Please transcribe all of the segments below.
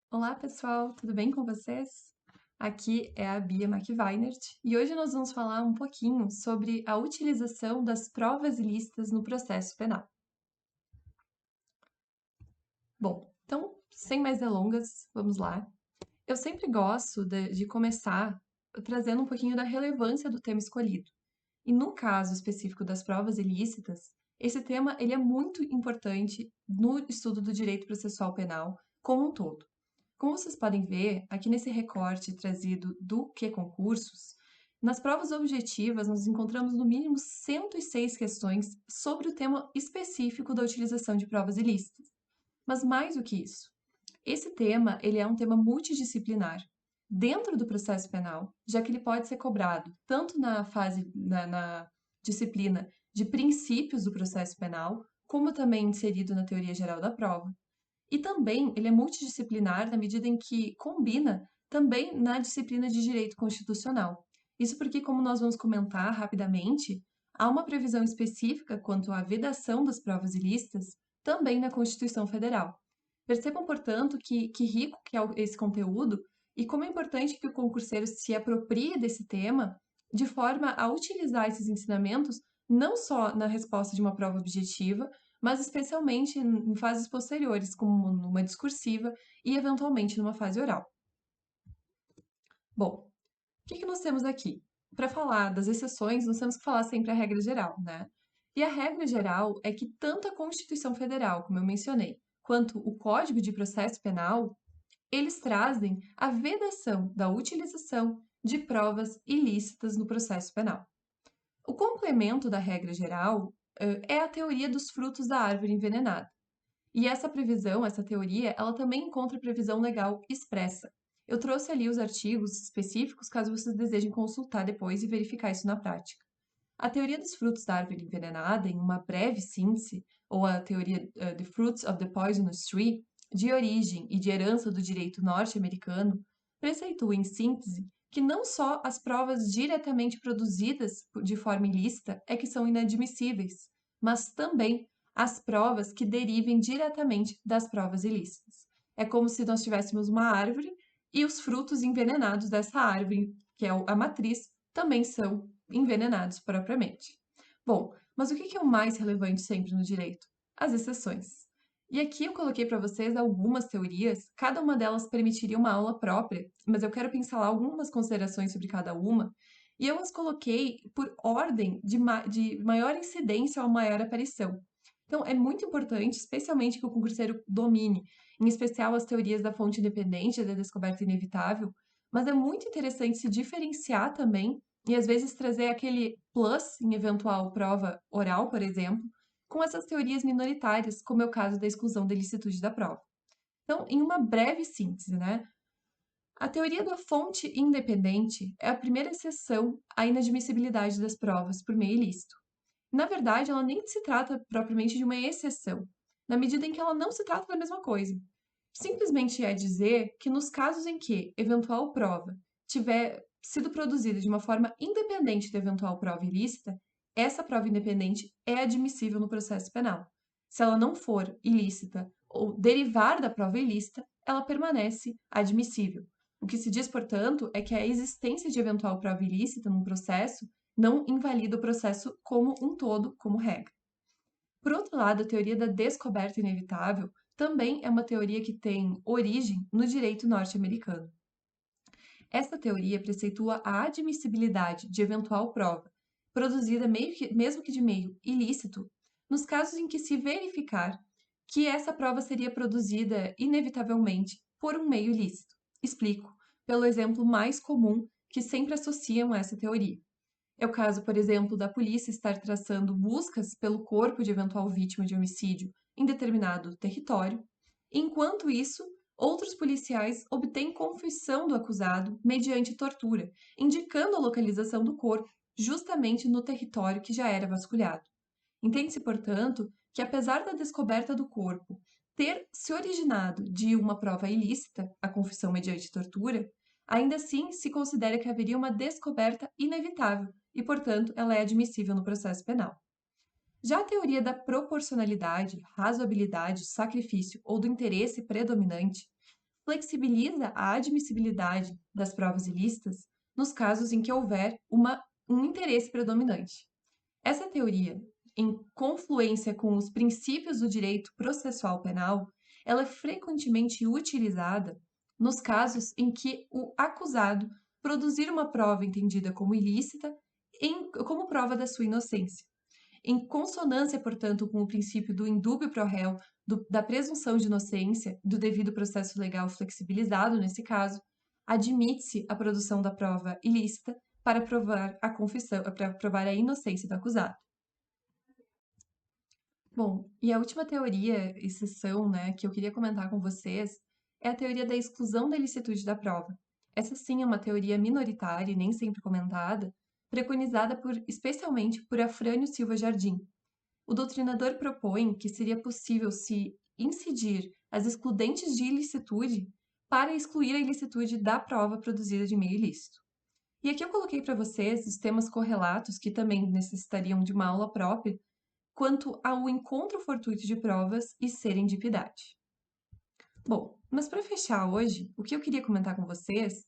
Olá, pessoal, tudo bem com vocês? Aqui é a Bia McVeinert e hoje nós vamos falar um pouquinho sobre a utilização das provas ilícitas no processo penal. Bom, então, sem mais delongas, vamos lá. Eu sempre gosto de começar trazendo um pouquinho da relevância do tema escolhido. E no caso específico das provas ilícitas, esse tema ele é muito importante no estudo do direito processual penal como um todo. Como vocês podem ver, aqui nesse recorte trazido do que concursos, nas provas objetivas nós encontramos no mínimo 106 questões sobre o tema específico da utilização de provas ilícitas. Mas mais do que isso, esse tema ele é um tema multidisciplinar dentro do processo penal, já que ele pode ser cobrado tanto na disciplina de princípios do processo penal, como também inserido na teoria geral da prova. E também ele é multidisciplinar na medida em que combina também na disciplina de direito constitucional. Isso porque, como nós vamos comentar rapidamente, há uma previsão específica quanto à vedação das provas ilícitas também na Constituição Federal. Percebam, portanto, que rico que é esse conteúdo e como é importante que o concurseiro se aproprie desse tema de forma a utilizar esses ensinamentos não só na resposta de uma prova objetiva, mas especialmente em fases posteriores, como numa discursiva e eventualmente numa fase oral. Bom, o que nós temos aqui? Para falar das exceções, nós temos que falar sempre a regra geral, né? E a regra geral é que tanto a Constituição Federal, como eu mencionei, quanto o Código de Processo Penal, eles trazem a vedação da utilização de provas ilícitas no processo penal. O complemento da regra geral é a teoria dos frutos da árvore envenenada. E essa previsão, essa teoria, ela também encontra previsão legal expressa. Eu trouxe ali os artigos específicos, caso vocês desejem consultar depois e verificar isso na prática. A teoria dos frutos da árvore envenenada, em uma breve síntese, ou a teoria The Fruits of the Poisonous Tree, de origem e de herança do direito norte-americano, preceitua em síntese que não só as provas diretamente produzidas de forma ilícita é que são inadmissíveis, mas também as provas que derivem diretamente das provas ilícitas. É como se nós tivéssemos uma árvore e os frutos envenenados dessa árvore, que é a matriz, também são envenenados propriamente. Bom, mas o que é o mais relevante sempre no direito? As exceções. E aqui eu coloquei para vocês algumas teorias, cada uma delas permitiria uma aula própria, mas eu quero pincelar algumas considerações sobre cada uma, e eu as coloquei por ordem de maior incidência ou maior aparição. Então, é muito importante, especialmente que o concurseiro domine, em especial as teorias da fonte independente e da descoberta inevitável, mas é muito interessante se diferenciar também e às vezes trazer aquele plus em eventual prova oral, por exemplo, com essas teorias minoritárias, como é o caso da exclusão da ilicitude da prova. Então, em uma breve síntese, né? A teoria da fonte independente é a primeira exceção à inadmissibilidade das provas por meio ilícito. Na verdade, ela nem se trata propriamente de uma exceção, na medida em que ela não se trata da mesma coisa. Simplesmente é dizer que nos casos em que eventual prova tiver sido produzida de uma forma independente da eventual prova ilícita, essa prova independente é admissível no processo penal. Se ela não for ilícita ou derivar da prova ilícita, ela permanece admissível. O que se diz, portanto, é que a existência de eventual prova ilícita num processo não invalida o processo como um todo, como regra. Por outro lado, a teoria da descoberta inevitável também é uma teoria que tem origem no direito norte-americano. Esta teoria preceitua a admissibilidade de eventual prova, produzida mesmo que de meio ilícito, nos casos em que se verificar que essa prova seria produzida inevitavelmente por um meio ilícito. Explico, pelo exemplo mais comum que sempre associam a essa teoria. É o caso, por exemplo, da polícia estar traçando buscas pelo corpo de eventual vítima de homicídio em determinado território. Enquanto isso, outros policiais obtêm confissão do acusado mediante tortura, indicando a localização do corpo justamente no território que já era vasculhado. Entende-se, portanto, que apesar da descoberta do corpo ter se originado de uma prova ilícita, a confissão mediante tortura, ainda assim se considera que haveria uma descoberta inevitável e, portanto, ela é admissível no processo penal. Já a teoria da proporcionalidade, razoabilidade, sacrifício ou do interesse predominante flexibiliza a admissibilidade das provas ilícitas nos casos em que houver um interesse predominante. Essa teoria, em confluência com os princípios do direito processual penal, ela é frequentemente utilizada nos casos em que o acusado produzir uma prova entendida como ilícita como prova da sua inocência. Em consonância, portanto, com o princípio do indúbio pro réu, da presunção de inocência, do devido processo legal flexibilizado, nesse caso, admite-se a produção da prova ilícita para provar a confissão, para provar a inocência do acusado. Bom, e a última teoria, exceção, né, que eu queria comentar com vocês, é a teoria da exclusão da ilicitude da prova. Essa sim é uma teoria minoritária e nem sempre comentada, preconizada especialmente por Afrânio Silva Jardim. O doutrinador propõe que seria possível se incidir as excludentes de ilicitude para excluir a ilicitude da prova produzida de meio ilícito. E aqui eu coloquei para vocês os temas correlatos, que também necessitariam de uma aula própria, quanto ao encontro fortuito de provas e serendipidade. Bom, mas para fechar hoje, o que eu queria comentar com vocês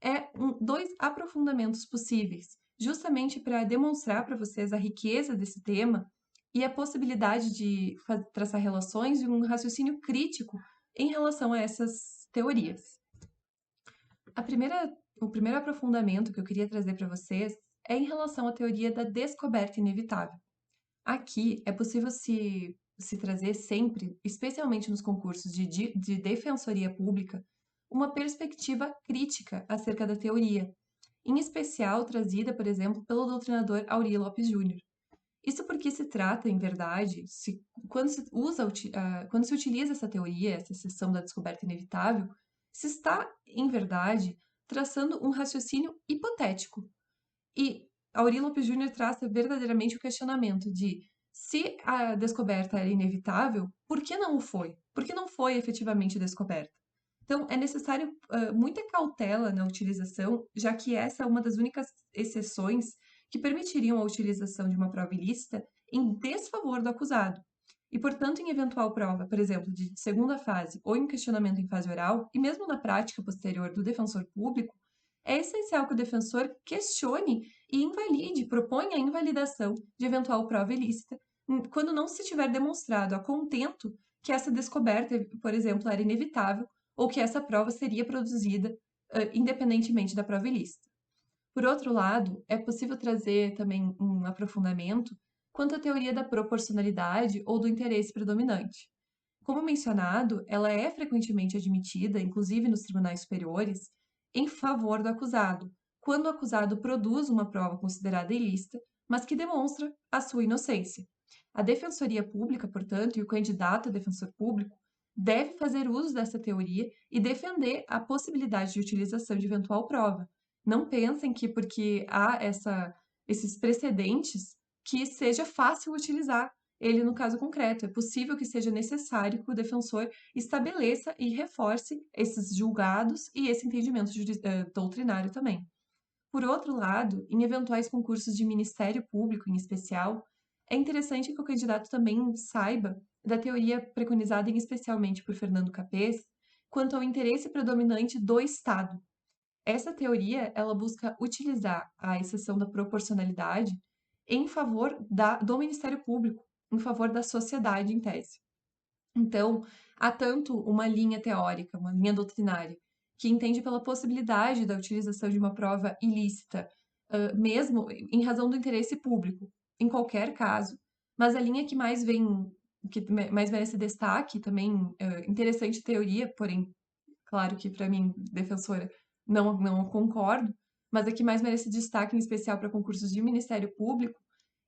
é dois aprofundamentos possíveis, justamente para demonstrar para vocês a riqueza desse tema e a possibilidade de traçar relações e um raciocínio crítico em relação a essas teorias. O primeiro aprofundamento que eu queria trazer para vocês é em relação à teoria da descoberta inevitável. Aqui é possível se trazer sempre, especialmente nos concursos de defensoria pública, uma perspectiva crítica acerca da teoria, em especial trazida, por exemplo, pelo doutrinador Aurí Lopes Júnior. Isso porque se trata, em verdade, quando se utiliza essa teoria, essa seção da descoberta inevitável, se está, em verdade, traçando um raciocínio hipotético. E Aurí Lopes Júnior traça verdadeiramente o questionamento de se a descoberta era inevitável, por que não o foi? Por que não foi efetivamente descoberta? Então, é necessário muita cautela na utilização, já que essa é uma das únicas exceções que permitiriam a utilização de uma prova ilícita em desfavor do acusado. E, portanto, em eventual prova, por exemplo, de segunda fase ou em questionamento em fase oral, e mesmo na prática posterior do defensor público, é essencial que o defensor questione e invalide, proponha a invalidação de eventual prova ilícita, quando não se tiver demonstrado a contento que essa descoberta, por exemplo, era inevitável ou que essa prova seria produzida independentemente da prova ilícita. Por outro lado, é possível trazer também um aprofundamento quanto à teoria da proporcionalidade ou do interesse predominante. Como mencionado, ela é frequentemente admitida, inclusive nos tribunais superiores, em favor do acusado, quando o acusado produz uma prova considerada ilícita, mas que demonstra a sua inocência. A defensoria pública, portanto, e o candidato a defensor público deve fazer uso dessa teoria e defender a possibilidade de utilização de eventual prova. Não pensem que porque há esses precedentes que seja fácil utilizar ele no caso concreto. É possível que seja necessário que o defensor estabeleça e reforce esses julgados e esse entendimento doutrinário também. Por outro lado, em eventuais concursos de Ministério Público, em especial, é interessante que o candidato também saiba da teoria preconizada especialmente por Fernando Capês quanto ao interesse predominante do Estado. Essa teoria, ela busca utilizar a exceção da proporcionalidade em favor do Ministério Público, em favor da sociedade em tese. Então, há tanto uma linha teórica, uma linha doutrinária, que entende pela possibilidade da utilização de uma prova ilícita, mesmo em razão do interesse público, em qualquer caso, mas a linha que mais merece destaque, também interessante teoria, porém, claro que para mim, defensora, não concordo, mas a que mais merece destaque, em especial para concursos de Ministério Público,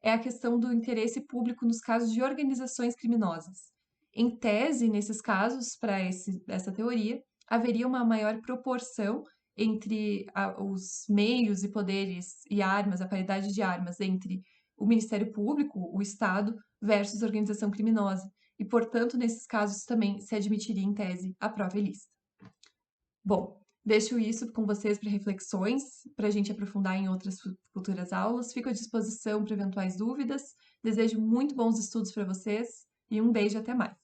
é a questão do interesse público nos casos de organizações criminosas. Em tese, nesses casos, para essa teoria, haveria uma maior proporção entre os meios e poderes e armas, a paridade de armas entre o Ministério Público, o Estado, versus a organização criminosa. E, portanto, nesses casos também se admitiria, em tese, a prova ilícita. Bom, deixo isso com vocês para reflexões, para a gente aprofundar em outras futuras aulas. Fico à disposição para eventuais dúvidas. Desejo muito bons estudos para vocês e um beijo, até mais.